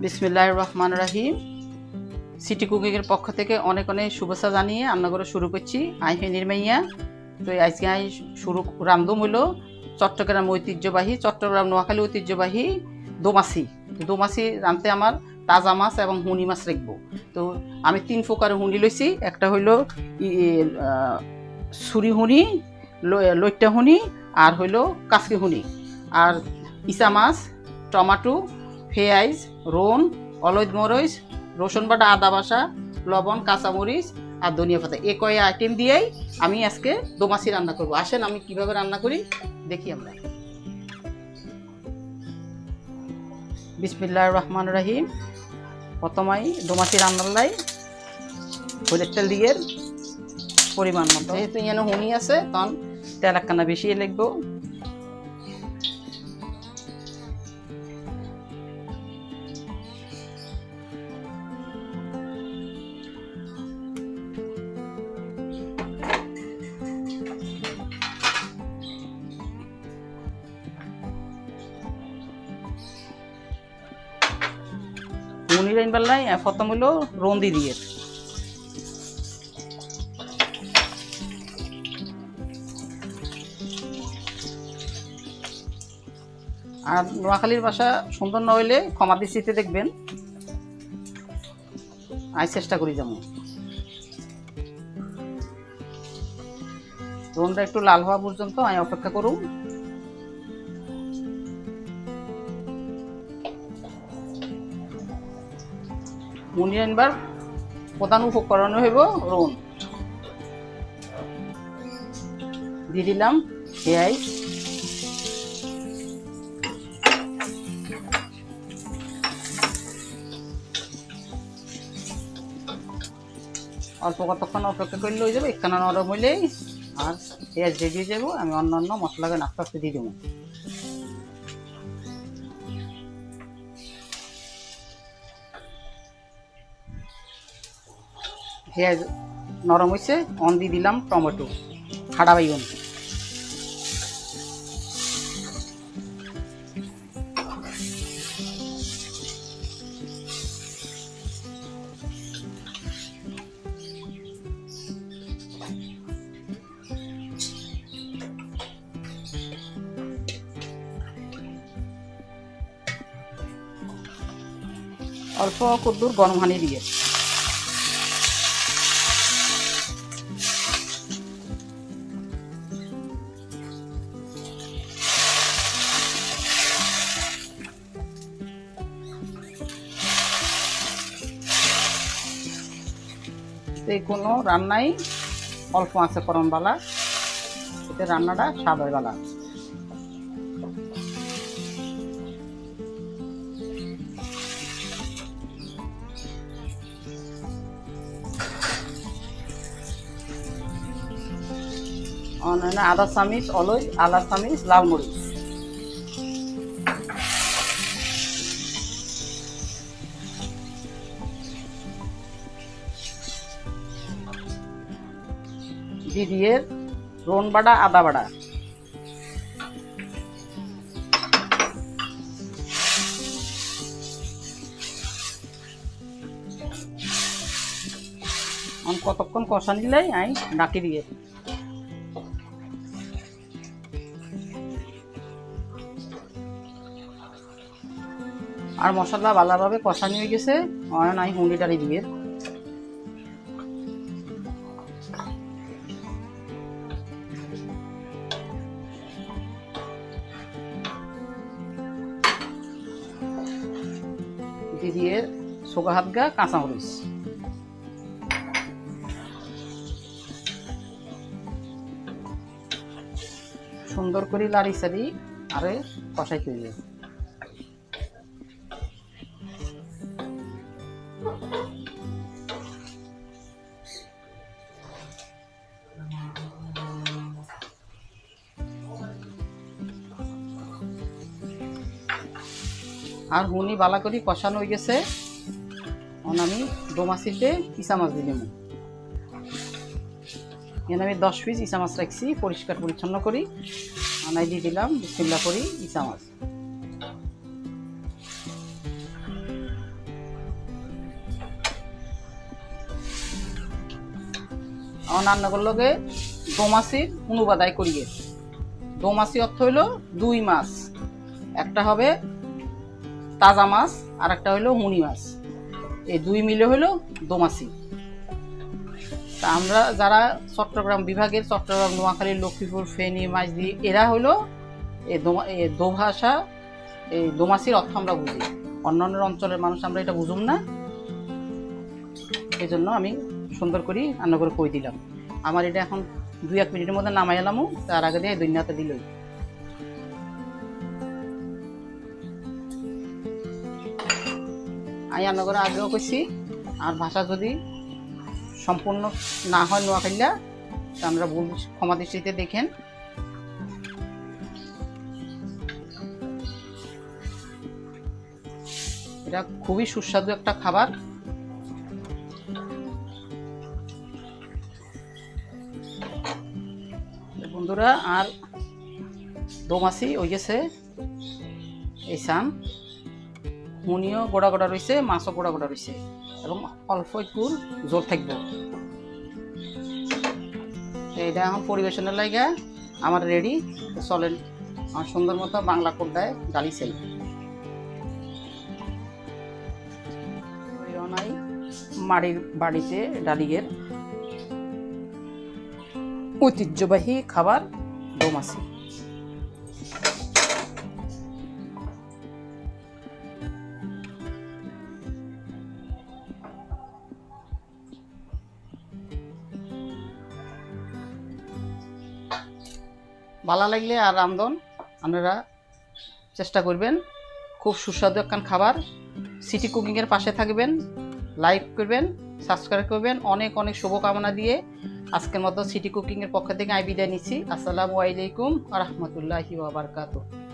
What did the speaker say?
বিসমিল্লাহির রহমানির রহিম। সিটি কুকিংয়ের পক্ষ থেকে অনেক অনেক শুভেচ্ছা জানিয়ে রান্না করে শুরু করছি। আই ফেনির মাইয়া। তো আজকে শুরু রান্ধুম হইল চট্টগ্রাম ঐতিহ্যবাহী, চট্টগ্রাম নোয়াখালী ঐতিহ্যবাহী দোমাছি। দোমাছি রাঁধতে আমার তাজা মাছ এবং হুনি মাছ রাখবো। তো আমি 3 প্রকারের হুনি লইছি। একটা হইল ছুরি হুনি, লইট্টা হুনি, আর হইল কাসকি হুনি, আর ইসা মাছ, টমাটো, পেঁয়াজ, রোন, অলদ মরিচ, রসুন বাটা, আদা বাসা, লবণ, কাঁচামরিচ আর ধনিয়া পাতা, এই কয় আইটেম দিয়েই আমি আজকে দোমাছি রান্না করব। আসেন আমি কিভাবে রান্না করি দেখি আমরা। বিসমিল্লাহির রহমানির রহিম। প্রথমেই দোমাছি রান্নার লাই হলুদ তেল দিয়ে পরিমাণ মতো, যেহেতু এখানে হুনি আছে তখন তেল একখানা বেশি লাগবো। হুনি রাইনবার লাই প্রথম হইল রন্দি দিয়ে, আর নোয়াখালীর ভাষা সুন্দর না হইলে ক্ষমা দৃষ্টিতে দেখবেন। আজ চেষ্টা করি যেমন রোনটা একটু লাল হওয়া পর্যন্ত আমি অপেক্ষা করুন। মুনি রান্নার প্রধান উপকরণ হইব রোন। দিয়ে দিলাম পেঁয়াজ, অল্প কতক্ষণ অপেক্ষা করলে হয়ে যাবে। একখানা নরম হইলেই আর পেঁয়াজ দিয়ে যাবো। আমি অন্যান্য মশলাকে আস্তে আস্তে দিয়ে দেবো। পেঁয়াজ নরম হয়েছে, অন দিয়ে দিলাম টমেটো, খাড়া বাইগন, অল্প কদ্দুর গরম পানি দিয়ে কোনো রান্নাই অল্প আছে করণ বালা, এতে রান্নাটা স্বাদ হয় বালা। অন্যান্য আধা চামিচ অলই, আধা চামিচ লাল মরিচ, দিয়ে রোন বাটা, আদা বাটা, কতক্ষণ কষা নিলে আই ডাকি দিয়ে আর মশলা ভালোভাবে কষানি হয়ে গেছে। নাই হুঁড়ি ডালি দিয়ে দিয়ে সোগা হাত গা কাঁচামরিচ, সুন্দর করে লাড়ি সারি আরে কষাই তৈরি। আর হুনি বালা করি কষানো হয়ে গেছে। আমি দোমাছিতে ইসা মাছ দিয়ে দেব। এখানে আমি 10 পিস ইসা মাছ রাখছি, পরিষ্কার পরিচ্ছন্ন করি আনাই দিয়ে দিলাম। বিসমিল্লাহ করি ইসা মাছ। রান্নার লগে দোমাছির অনুবাদাই করিয়ে। দোমাছি অর্থ হইল 2 মাছ, একটা হবে তাজা মাছ আর একটা হইল হুনি মাছ, এই 2 মিলে হইল দোমাছি। তা আমরা যারা চট্টগ্রাম বিভাগের, চট্টগ্রাম, নোয়াখালী, লক্ষ্মীপুর, ফেনী, মাইজদি, এরা হইল এই দোভাষা, এই দোমাছির অর্থ আমরা বুঝি। অন্যান্য অঞ্চলের মানুষ আমরা এটা বুঝুম না, এই জন্য আমি সুন্দর করে রান্না করে কই দিলাম। আমার এটা এখন 2-1 মিনিটের মধ্যে নামাই এলাম, তার আগে দিয়ে দুনিয়াতে দিলই। আমি রান্না করে আগেও কইছি, আর ভাষা যদি সম্পূর্ণ না হয় নোয়াখালীরা, তা আমরা ভুল ক্ষমা দৃষ্টিতে দেখেন। এটা খুবই সুস্বাদু একটা খাবার। বন্ধুরা, আর দোমাছি হয়ে গেছে, এই সান হুনিও গোড়া গোড়া রয়েছে, মাছও গোড়া গোড়া রয়েছে, এবং অল্প একটু জোর থাকবে। এইটা এখন পরিবেশনের লাগে আমার রেডি। চলেন আমার সুন্দর মতো বাংলা কোডায় ডালি চাই। মাড়ির বাড়িতে ডালিগের ঐতিহ্যবাহী খাবার দোমাছি। ভালো লাগলে আর রান্ধন আপনারা চেষ্টা করবেন। খুব সুস্বাদু একখান খাবার। সিটি কুকিংয়ের পাশে থাকবেন, লাইক করবেন, সাবস্ক্রাইব করবেন। অনেক অনেক শুভকামনা দিয়ে আজকের মতো সিটি কুকিংয়ের পক্ষ থেকে আমি বিদায় নিচ্ছি। আসসালামু আলাইকুম ওয়া রাহমাতুল্লাহি ওয়া বারাকাতুহু।